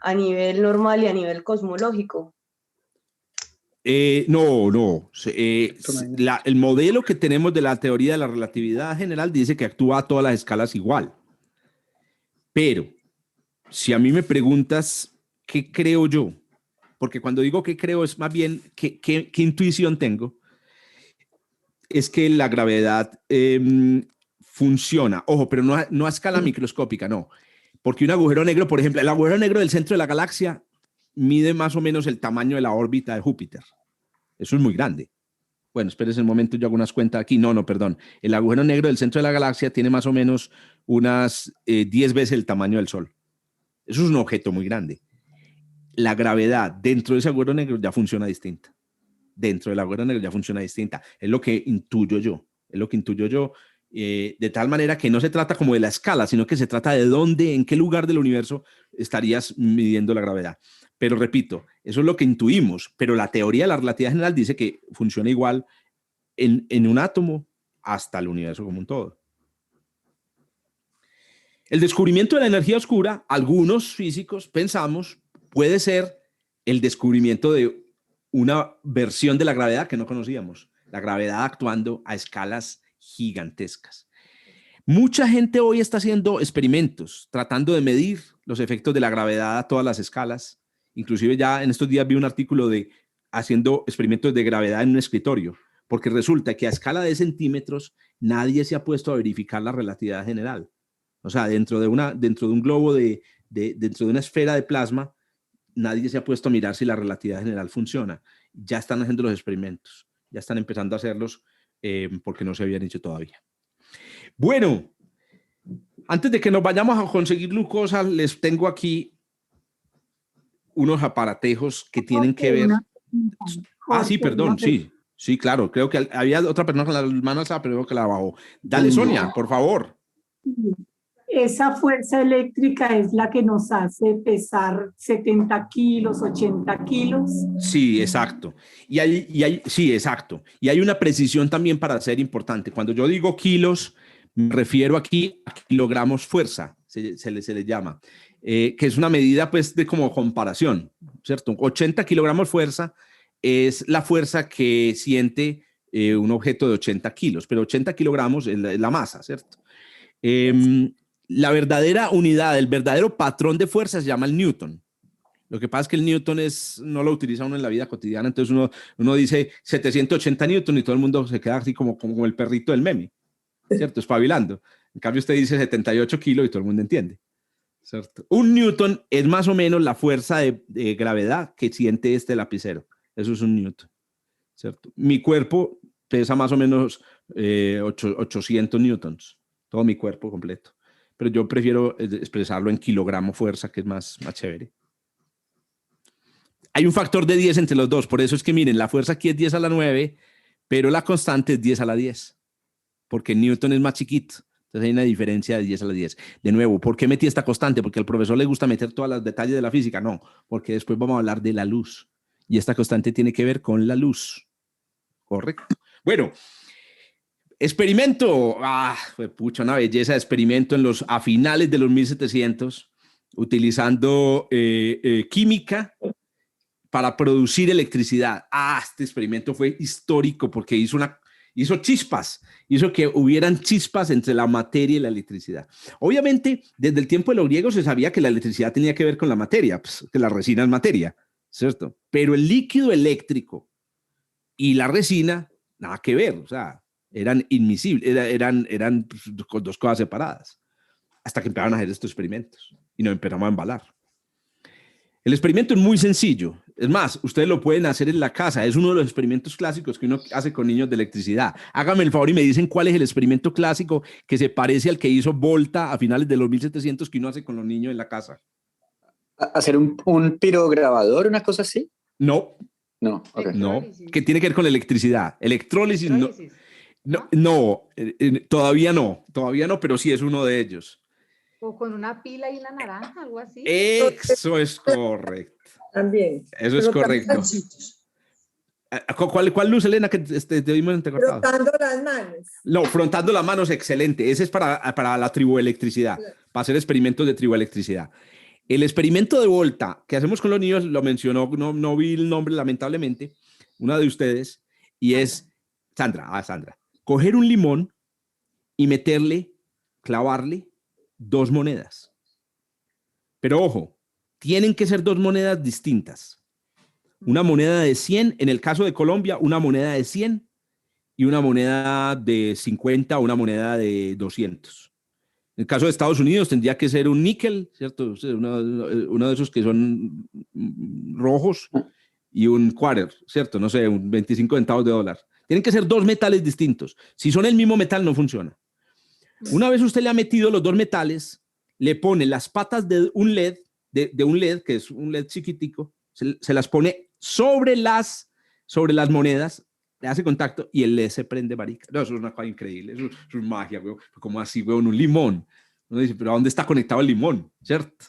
Speaker 3: a nivel normal y a nivel cosmológico?
Speaker 1: No. El modelo que tenemos de la teoría de la relatividad general dice que actúa a todas las escalas igual. Pero, si a mí me preguntas qué creo yo, porque cuando digo qué creo es más bien qué intuición tengo, es que la gravedad funciona. Ojo, pero no a escala microscópica, no. Porque un agujero negro, por ejemplo, el agujero negro del centro de la galaxia mide más o menos el tamaño de la órbita de Júpiter. Eso es muy grande. Bueno, espérese un momento, yo hago unas cuentas aquí. No, perdón. El agujero negro del centro de la galaxia tiene más o menos unas 10 veces el tamaño del Sol. Eso es un objeto muy grande. La gravedad dentro de ese agujero negro ya funciona distinta. Dentro del agujero negro ya funciona distinta. Es lo que intuyo yo. De tal manera que no se trata como de la escala, sino que se trata de dónde, en qué lugar del universo estarías midiendo la gravedad. Pero repito, eso es lo que intuimos, pero la teoría de la relatividad general dice que funciona igual en un átomo hasta el universo como un todo. El descubrimiento de la energía oscura, algunos físicos pensamos, puede ser el descubrimiento de una versión de la gravedad que no conocíamos, la gravedad actuando a escalas gigantescas. Mucha gente hoy está haciendo experimentos tratando de medir los efectos de la gravedad a todas las escalas. Inclusive ya en estos días vi un artículo de haciendo experimentos de gravedad en un escritorio, porque resulta que a escala de centímetros nadie se ha puesto a verificar la relatividad general. O sea, dentro de un globo, dentro de una esfera de plasma, nadie se ha puesto a mirar si la relatividad general funciona. Ya están haciendo los experimentos, ya están empezando a hacerlos porque no se habían hecho todavía. Bueno, antes de que nos vayamos a conseguir glucosa, les tengo aquí unos aparatejos que tienen que ver. Sí, perdón, sí, claro. Creo que había otra persona con la mano alzada, pero creo que la bajó. Dale, Sonia, por favor.
Speaker 8: Esa fuerza eléctrica es la que nos hace pesar 70 kilos, 80 kilos.
Speaker 1: Sí, exacto. Sí, exacto. Y hay una precisión también para ser importante. Cuando yo digo kilos, me refiero aquí a kilogramos fuerza, se le llama, que es una medida pues de como comparación, ¿cierto? 80 kilogramos fuerza es la fuerza que siente un objeto de 80 kilos, pero 80 kilogramos es la masa, ¿cierto? La verdadera unidad, el verdadero patrón de fuerza se llama el Newton. Lo que pasa es que el Newton no lo utiliza uno en la vida cotidiana, entonces uno dice 780 Newton y todo el mundo se queda así como el perrito del meme, ¿cierto? Espabilando. En cambio usted dice 78 kilos y todo el mundo entiende, ¿cierto? Un Newton es más o menos la fuerza de gravedad que siente este lapicero. Eso es un Newton, ¿cierto? Mi cuerpo pesa más o menos 800 newtons, todo mi cuerpo completo. Pero yo prefiero expresarlo en kilogramo fuerza, que es más chévere. Hay un factor de 10 entre los dos, por eso es que miren, la fuerza aquí es 10 a la 9, pero la constante es 10 a la 10, porque Newton es más chiquito, entonces hay una diferencia de 10 a la 10. De nuevo, ¿por qué metí esta constante? ¿Porque al profesor le gusta meter todos los detalles de la física? No, porque después vamos a hablar de la luz, y esta constante tiene que ver con la luz, ¿correcto? Bueno, experimento, fue pucha, una belleza de experimento a finales de los 1700, utilizando química para producir electricidad. Este experimento fue histórico porque hizo chispas, hizo que hubieran chispas entre la materia y la electricidad. Obviamente, desde el tiempo de los griegos se sabía que la electricidad tenía que ver con la materia, pues, que la resina es materia, ¿cierto? Pero el líquido eléctrico y la resina, nada que ver, o sea, eran inmiscibles, eran dos cosas separadas, hasta que empezaron a hacer estos experimentos y nos empezamos a embalar. El experimento es muy sencillo, es más, ustedes lo pueden hacer en la casa, es uno de los experimentos clásicos que uno hace con niños de electricidad. Háganme el favor y me dicen cuál es el experimento clásico que se parece al que hizo Volta a finales de los 1700 que uno hace con los niños en la casa.
Speaker 4: ¿Hacer un pirograbador, una cosa así?
Speaker 1: No,
Speaker 4: No, ok.
Speaker 1: No,
Speaker 2: Electrólisis.
Speaker 1: que tiene que ver con la electricidad. Electrólisis, no,
Speaker 2: Electrólisis.
Speaker 1: todavía no, pero sí es uno de ellos.
Speaker 2: O con una pila y una naranja, algo así.
Speaker 1: Eso es correcto.
Speaker 9: También.
Speaker 1: Eso es
Speaker 9: Frotando
Speaker 1: correcto.
Speaker 9: los sitios,
Speaker 1: ¿Cuál luz, Elena, que te vimos entrecortado?
Speaker 9: frotando las manos.
Speaker 1: No, frontando las manos, excelente. Ese es para la triboelectricidad, para hacer experimentos de triboelectricidad. El experimento de Volta que hacemos con los niños, lo mencionó, no vi el nombre lamentablemente, una de ustedes, y es Sandra, coger un limón y clavarle 2 monedas. Pero ojo, tienen que ser 2 monedas distintas. Una moneda de 100, en el caso de Colombia, una moneda de 100 y una moneda de 50 o una moneda de 200. En el caso de Estados Unidos tendría que ser un níquel, ¿cierto? Uno de esos que son rojos y un quarter, ¿cierto? No sé, un 25 centavos de dólar. Tienen que ser 2 metales distintos. Si son el mismo metal, no funciona. Una vez usted le ha metido los 2 metales, le pone las patas de un LED, de un LED, que es un LED chiquitico, se las pone sobre las monedas, le hace contacto y el LED se prende, marica. No, eso es una cosa increíble, eso es magia, güey. ¿Cómo así, güey? Un limón. Uno dice, pero ¿a dónde está conectado el limón? ¿Cierto?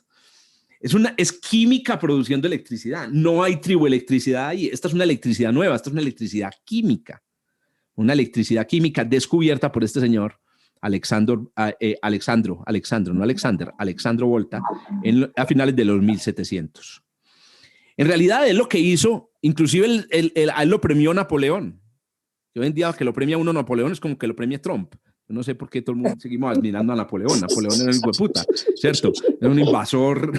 Speaker 1: Es química produciendo electricidad. No hay triboelectricidad ahí. Esta es una electricidad nueva, esta es una electricidad química. Una electricidad química descubierta por este señor, Alexandro Volta, a finales de los 1700. En realidad, él lo que hizo, inclusive a él lo premió Napoleón. Hoy en día que lo premia uno Napoleón es como que lo premia Trump. Yo no sé por qué todo el mundo seguimos admirando a Napoleón. Napoleón era un hijo de puta, ¿cierto? Era un invasor.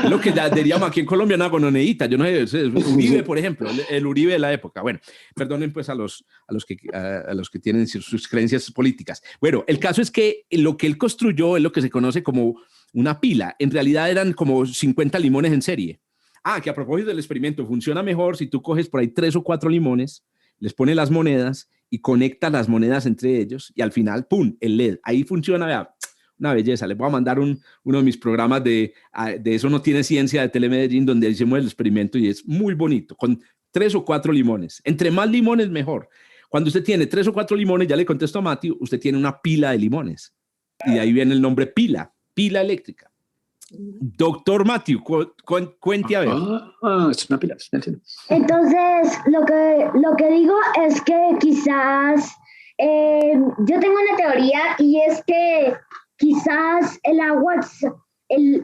Speaker 1: Es lo que diríamos aquí en Colombia, una gononeíta. Yo no sé, Uribe, por ejemplo, el Uribe de la época. Bueno, perdonen pues a los que tienen sus creencias políticas. Bueno, el caso es que lo que él construyó es lo que se conoce como una pila. En realidad eran como 50 limones en serie. Que a propósito del experimento, funciona mejor si tú coges por ahí 3 o 4 limones, les pones las monedas y conectas las monedas entre ellos y al final, ¡pum!, el LED. Ahí funciona, vea, una belleza. Les voy a mandar uno de mis programas de Eso no tiene ciencia, de Telemedellín, donde hicimos el experimento y es muy bonito, con 3 o 4 limones. Entre más limones, mejor. Cuando usted tiene 3 o 4 limones, ya le contesto a Matthew, usted tiene una pila de limones. Y de ahí viene el nombre pila eléctrica. Doctor Matthew, cuente a ver.
Speaker 4: Es una pila.
Speaker 10: Entonces, lo que digo es que quizás yo tengo una teoría y es que quizás el agua, el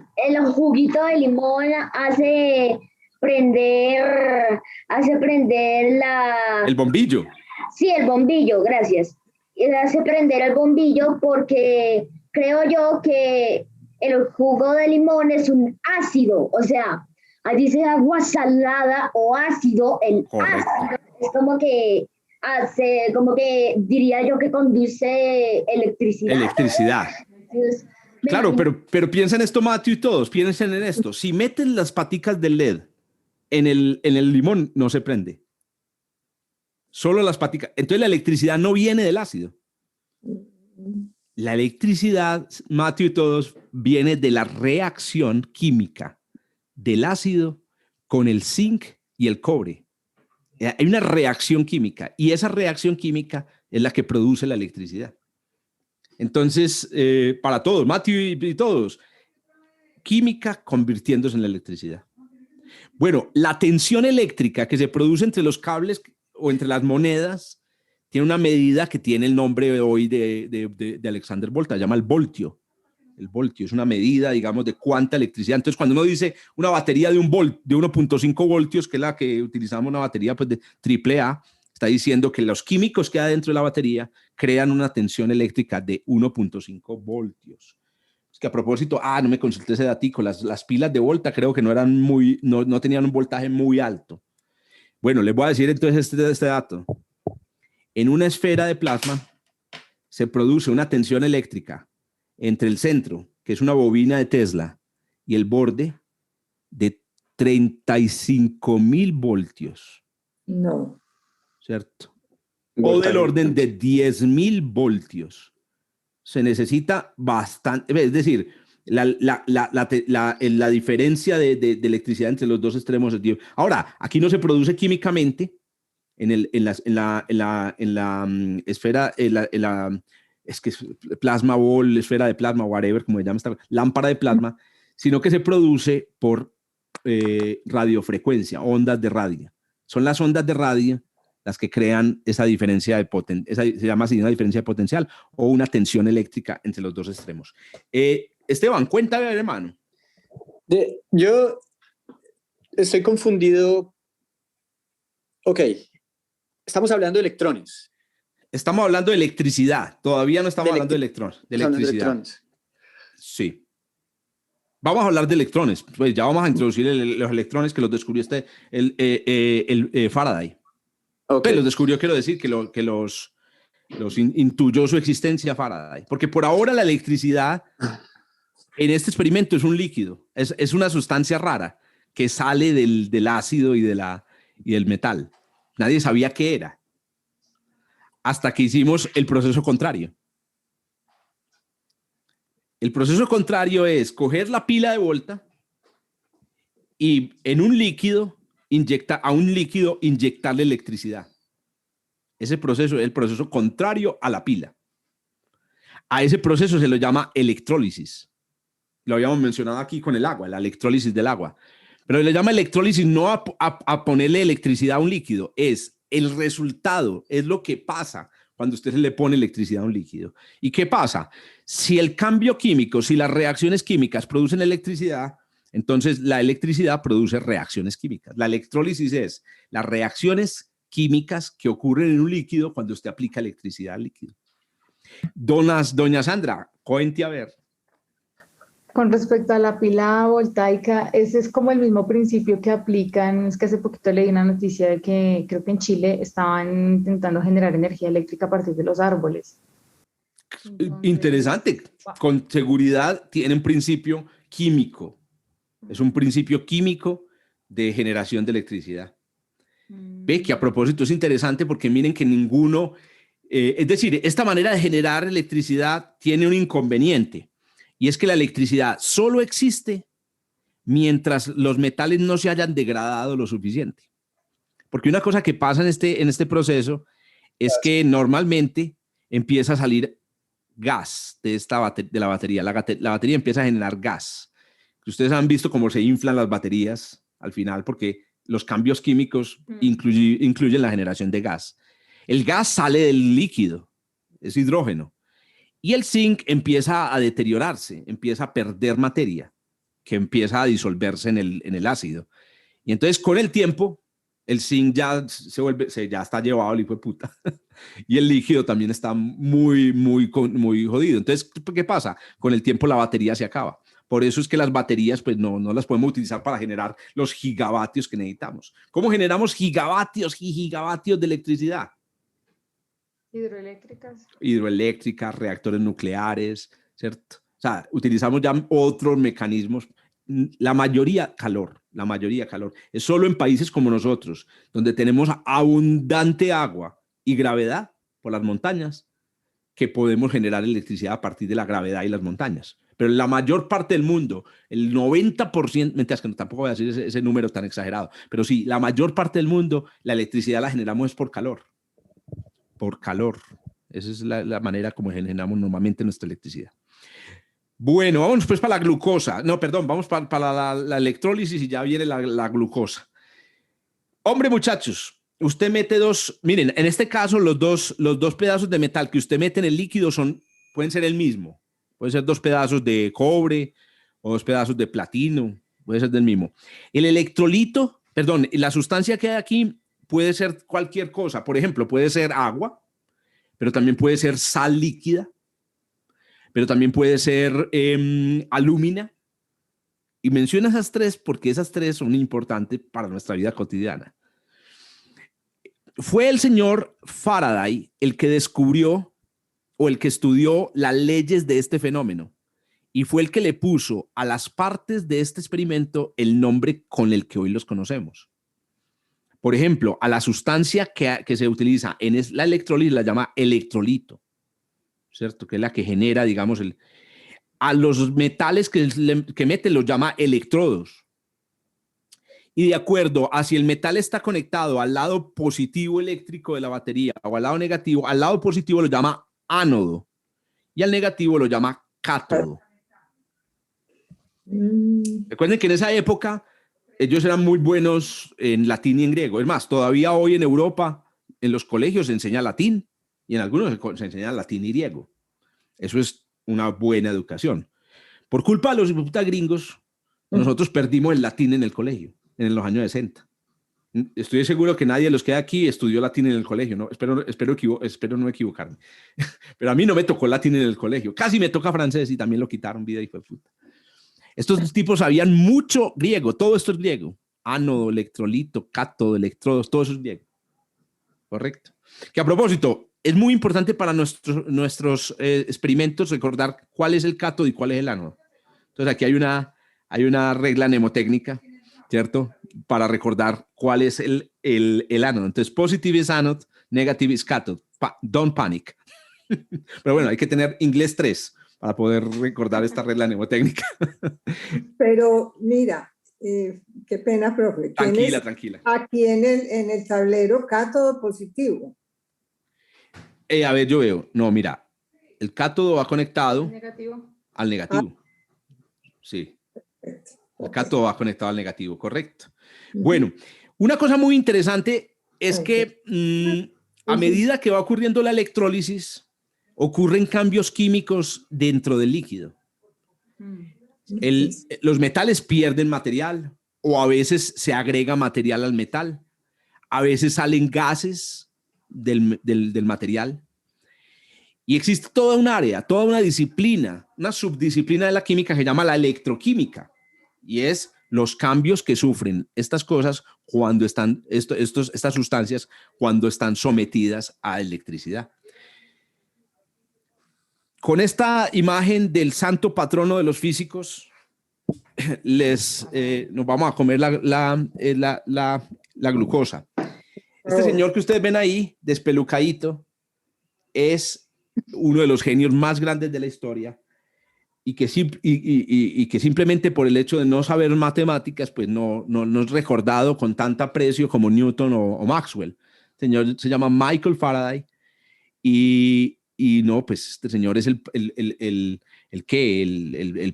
Speaker 10: juguito de limón hace prender
Speaker 1: El bombillo.
Speaker 10: Sí, el bombillo, gracias. Hace prender el bombillo porque creo yo que el jugo de limón es un ácido, o sea, allí dice agua salada o ácido, el
Speaker 1: Correcto.
Speaker 10: ácido es como que diría yo que conduce electricidad.
Speaker 1: Electricidad.
Speaker 10: Entonces,
Speaker 1: Claro, pero piensen en esto, Matthew, y todos, piensen en esto. Si meten las paticas del LED en el limón, no se prende. Solo las paticas. Entonces la electricidad no viene del ácido. La electricidad, Matthew y todos, viene de la reacción química del ácido con el zinc y el cobre. Hay una reacción química y esa reacción química es la que produce la electricidad. Entonces, para todos, Matthew y todos, química convirtiéndose en la electricidad. Bueno, la tensión eléctrica que se produce entre los cables o entre las monedas tiene una medida que tiene el nombre hoy de Alexander Volta, se llama el voltio. El voltio es una medida, digamos, de cuánta electricidad. Entonces, cuando uno dice una batería de 1.5 voltios, que es la que utilizamos, una batería pues, de AAA, está diciendo que los químicos que hay dentro de la batería crean una tensión eléctrica de 1.5 voltios. Es que a propósito, no me consulté ese datico, las pilas de Volta creo que no tenían un voltaje muy alto. Bueno, les voy a decir entonces este dato. En una esfera de plasma se produce una tensión eléctrica entre el centro, que es una bobina de Tesla, y el borde de 35.000 voltios.
Speaker 9: No.
Speaker 1: ¿Cierto? O del orden de 10.000 voltios. Se necesita bastante, es decir, la diferencia de electricidad entre los dos extremos. Ahora, aquí no se produce químicamente en la esfera, es que es plasma ball, esfera de plasma, whatever, como se llama esta lámpara de plasma, sino que se produce por radiofrecuencia, ondas de radio. Son las ondas de radio las que crean esa diferencia de potencial, se llama así una diferencia de potencial o una tensión eléctrica entre los dos extremos. Esteban, cuéntame, hermano.
Speaker 11: Yo estoy confundido. Ok, estamos hablando de electrones.
Speaker 1: Estamos hablando de electricidad, todavía no estamos hablando de electrones, de electricidad. Sí. Vamos a hablar de electrones, pues ya vamos a introducir los electrones que los descubrió Faraday. Okay. Los descubrió, quiero decir, que los intuyó su existencia Faraday. Porque por ahora la electricidad en este experimento es un líquido, es una sustancia rara que sale del ácido y del metal. Nadie sabía qué era hasta que hicimos el proceso contrario. El proceso contrario es coger la pila de Volta y en un líquido inyectarle electricidad. Ese proceso es el proceso contrario a la pila. A ese proceso se lo llama electrólisis. Lo habíamos mencionado aquí con el agua, la electrólisis del agua. Pero le llama electrólisis no a ponerle electricidad a un líquido, es el resultado, es lo que pasa cuando usted le pone electricidad a un líquido. ¿Y qué pasa? Si el cambio químico, si las reacciones químicas producen electricidad, entonces la electricidad produce reacciones químicas. La electrólisis es las reacciones químicas que ocurren en un líquido cuando usted aplica electricidad al líquido. Doña Sandra, cuente a ver.
Speaker 2: Con respecto a la pila voltaica, ese es como el mismo principio que aplican. Es que hace poquito leí una noticia de que creo que en Chile estaban intentando generar energía eléctrica a partir de los árboles. Entonces,
Speaker 1: interesante. Con seguridad tiene un principio químico. Es un principio químico de generación de electricidad. Ve que a propósito es interesante porque miren que ninguno, es decir, esta manera de generar electricidad tiene un inconveniente. Y es que la electricidad solo existe mientras los metales no se hayan degradado lo suficiente. Porque una cosa que pasa en este proceso es que normalmente empieza a salir gas de la batería. La batería empieza a generar gas. Ustedes han visto cómo se inflan las baterías al final porque los cambios químicos incluyen la generación de gas. El gas sale del líquido, es hidrógeno. Y el zinc empieza a deteriorarse, empieza a perder materia, que empieza a disolverse en el ácido. Y entonces con el tiempo, el zinc ya ya está llevado al hijo de puta. Y el líquido también está muy jodido. Entonces, ¿qué pasa? Con el tiempo la batería se acaba. Por eso es que las baterías pues no las podemos utilizar para generar los gigavatios que necesitamos. ¿Cómo generamos gigavatios de electricidad? Hidroeléctricas, reactores nucleares, ¿cierto? O sea, utilizamos ya otros mecanismos, la mayoría calor. Es solo en países como nosotros, donde tenemos abundante agua y gravedad por las montañas, que podemos generar electricidad a partir de la gravedad y las montañas. Pero en la mayor parte del mundo, el 90%, mentiras que tampoco voy a decir ese número tan exagerado, pero sí, la mayor parte del mundo, la electricidad la generamos por calor. Por calor. Esa es la manera como generamos normalmente nuestra electricidad. Bueno, vamos pues para la glucosa. No, perdón, vamos para la electrólisis y ya viene la glucosa. Hombre, muchachos, usted mete miren, en este caso los dos pedazos de metal que usted mete en el líquido pueden ser el mismo. Pueden ser 2 pedazos de cobre o 2 pedazos de platino, puede ser del mismo. El electrolito, perdón, la sustancia que hay aquí puede ser cualquier cosa. Por ejemplo, puede ser agua, pero también puede ser sal líquida, pero también puede ser alúmina. Y menciono esas 3 porque esas 3 son importantes para nuestra vida cotidiana. Fue el señor Faraday el que descubrió o el que estudió las leyes de este fenómeno y fue el que le puso a las partes de este experimento el nombre con el que hoy los conocemos. Por ejemplo, a la sustancia que se utiliza en la electrólisis la llama electrolito, ¿cierto? Que es la que genera, digamos, a los metales que mete los llama electrodos. Y de acuerdo a si el metal está conectado al lado positivo eléctrico de la batería o al lado negativo, al lado positivo lo llama ánodo y al negativo lo llama cátodo. Recuerden que en esa época ellos eran muy buenos en latín y en griego. Es más, todavía hoy en Europa, en los colegios se enseña latín y en algunos se enseña latín y griego. Eso es una buena educación. Por culpa de los putas gringos, nosotros perdimos el latín en el colegio, en los años 60. Estoy seguro que nadie de los que hay aquí estudió latín en el colegio, ¿no? Espero no equivocarme. Pero a mí no me tocó latín en el colegio. Casi me toca francés y también lo quitaron, vida y fue puta. Estos tipos sabían mucho griego, todo esto es griego. Ánodo, electrolito, cátodo, electrodos, todo eso es griego. Correcto. Que a propósito, es muy importante para nuestros experimentos recordar cuál es el cátodo y cuál es el ánodo. Entonces aquí hay una regla mnemotécnica, ¿cierto? Para recordar cuál es el ánodo. Entonces, positive is anode, negative is cathode. Don't panic. Pero bueno, hay que tener inglés 3 para poder recordar esta regla mnemotécnica.
Speaker 9: Pero mira, qué pena, profe.
Speaker 1: Tranquila, tranquila.
Speaker 9: Aquí en el tablero, cátodo positivo.
Speaker 1: A ver, yo veo. No, mira, el cátodo va conectado al negativo. Sí. El cátodo va conectado al negativo, correcto. Bueno, una cosa muy interesante es que a medida que va ocurriendo la electrólisis, ocurren cambios químicos dentro del líquido. Los metales pierden material o a veces se agrega material al metal. A veces salen gases del material. Y existe toda un área, toda una disciplina, una subdisciplina de la química que se llama la electroquímica. Y es los cambios que sufren estas cosas cuando están, estas sustancias, cuando están sometidas a electricidad. Con esta imagen del santo patrono de los físicos, nos vamos a comer la glucosa. Este señor que ustedes ven ahí, despelucadito, es uno de los genios más grandes de la historia y que simplemente por el hecho de no saber matemáticas, pues no es recordado con tanta aprecio como Newton o Maxwell. El señor se llama Michael Faraday y no, pues este señor es el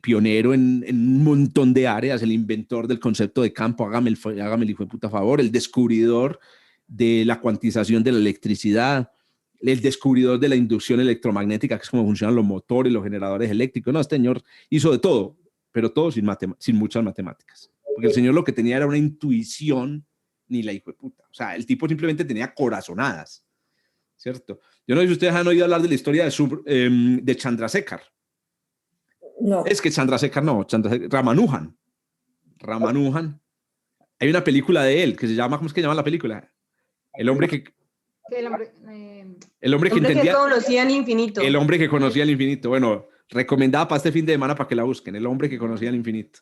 Speaker 1: pionero en un montón de áreas, el inventor del concepto de campo, hágame el hijo de puta favor, el descubridor de la cuantización de la electricidad, el descubridor de la inducción electromagnética, que es como funcionan los motores, los generadores eléctricos. No, este señor hizo de todo, pero todo sin muchas matemáticas. Porque el señor lo que tenía era una intuición, ni la hijo de puta. O sea, el tipo simplemente tenía corazonadas, ¿cierto? Yo no sé si ustedes han oído hablar de la historia de Chandrasekhar.
Speaker 9: No.
Speaker 1: Es que Chandrasekhar no, Ramanujan. Hay una película de él que se llama, ¿cómo es que se llama la película? El hombre que
Speaker 3: conocía el infinito.
Speaker 1: El hombre que conocía el infinito. Bueno, recomendada para este fin de semana para que la busquen. El hombre que conocía el infinito.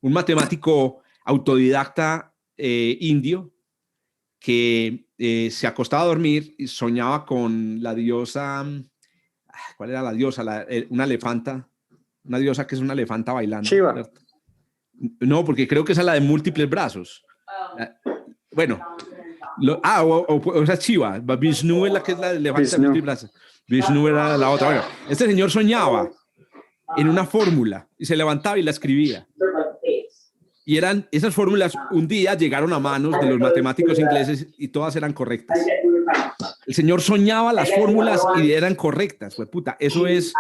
Speaker 1: Un matemático autodidacta indio que se acostaba a dormir y soñaba con la diosa. ¿Cuál era la diosa? Una elefanta. Una diosa que es una elefanta bailando.
Speaker 11: Shiva.
Speaker 1: ¿Cierto? No, porque creo que esa es la de múltiples brazos. Bueno. O sea, Shiva. Vishnu es la que es la elefanta de múltiples brazos. Vishnu era la otra. Bueno, este señor soñaba en una fórmula y se levantaba y la escribía. Y esas fórmulas un día llegaron a manos de los matemáticos ingleses y todas eran correctas. El señor soñaba las fórmulas y eran correctas. Pues puta, eso es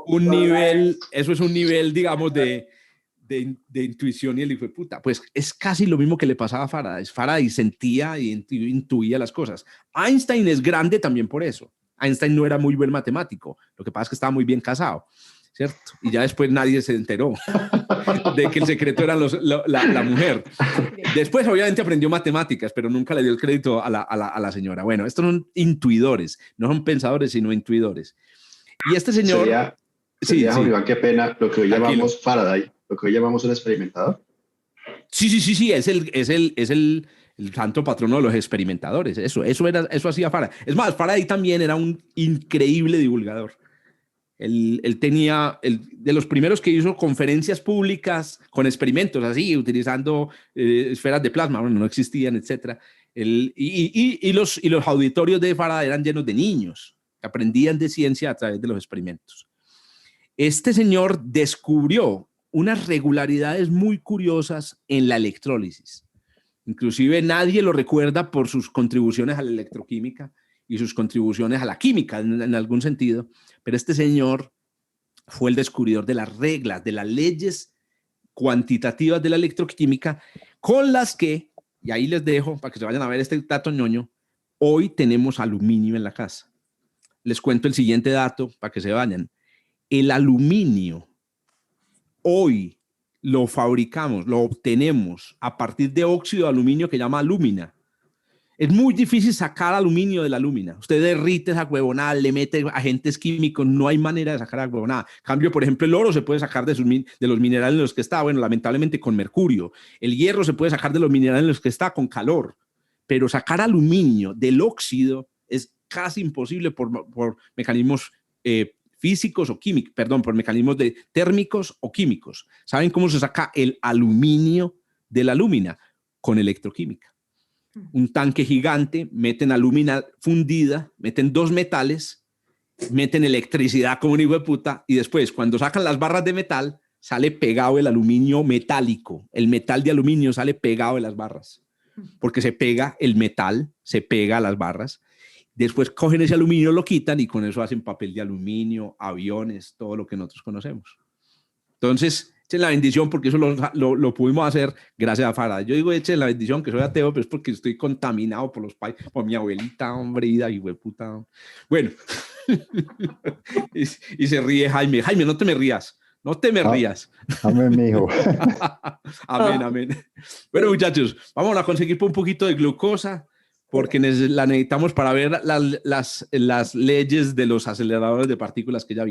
Speaker 1: un nivel, digamos, de intuición y el hijo de puta. Pues es casi lo mismo que le pasaba a Faraday. Faraday sentía y intuía las cosas. Einstein es grande también por eso. Einstein no era muy buen matemático. Lo que pasa es que estaba muy bien casado, ¿cierto? Y ya después nadie se enteró de que el secreto era la mujer. Después obviamente aprendió matemáticas, pero nunca le dio el crédito a la señora. Bueno, estos son intuidores, no son pensadores, sino intuidores. Y este señor...
Speaker 12: Sería, Iván, qué pena, lo que hoy llamamos Faraday, lo que hoy llamamos un experimentador.
Speaker 1: Sí, es el santo patrono de los experimentadores. Eso hacía Faraday. Es más, Faraday también era un increíble divulgador. Él tenía, de los primeros que hizo conferencias públicas con experimentos así, utilizando esferas de plasma, bueno, no existían, etc. Y los auditorios de Faraday eran llenos de niños que aprendían de ciencia a través de los experimentos. Este señor descubrió unas regularidades muy curiosas en la electrólisis. Inclusive nadie lo recuerda por sus contribuciones a la electroquímica y sus contribuciones a la química en algún sentido, pero este señor fue el descubridor de las reglas, de las leyes cuantitativas de la electroquímica, con las que, y ahí les dejo para que se vayan a ver este dato ñoño, hoy tenemos aluminio en la casa. Les cuento el siguiente dato para que se vayan. El aluminio hoy lo fabricamos, lo obtenemos a partir de óxido de aluminio que se llama alúmina. Es muy difícil sacar aluminio de la alúmina. Usted derrite esa huevonada, le mete agentes químicos, no hay manera de sacar la huevonada. En cambio, por ejemplo, el oro se puede sacar de los minerales en los que está, bueno, lamentablemente con mercurio. El hierro se puede sacar de los minerales en los que está con calor. Pero sacar aluminio del óxido es casi imposible por mecanismos físicos o químicos, perdón, por mecanismos térmicos o químicos. ¿Saben cómo se saca el aluminio de la alúmina? Con electroquímica. Un tanque gigante, meten alúmina fundida, meten dos metales, meten electricidad como un hijo de puta y después cuando sacan las barras de metal sale pegado el aluminio metálico. El metal de aluminio sale pegado de las barras porque se pega el metal, se pega a las barras. Después cogen ese aluminio, lo quitan y con eso hacen papel de aluminio, aviones, todo lo que nosotros conocemos. Entonces, echen la bendición porque eso lo pudimos hacer gracias a Faraday. Yo digo echen la bendición que soy ateo, pero es porque estoy contaminado por mi abuelita, hombre, ida y hueputa. Bueno, y se ríe Jaime. Jaime, no te me rías. No te me rías.
Speaker 13: Amén, mijo.
Speaker 1: Amén, amén. Bueno, muchachos, vamos a conseguir un poquito de glucosa porque la necesitamos para ver las leyes de los aceleradores de partículas que ya vimos.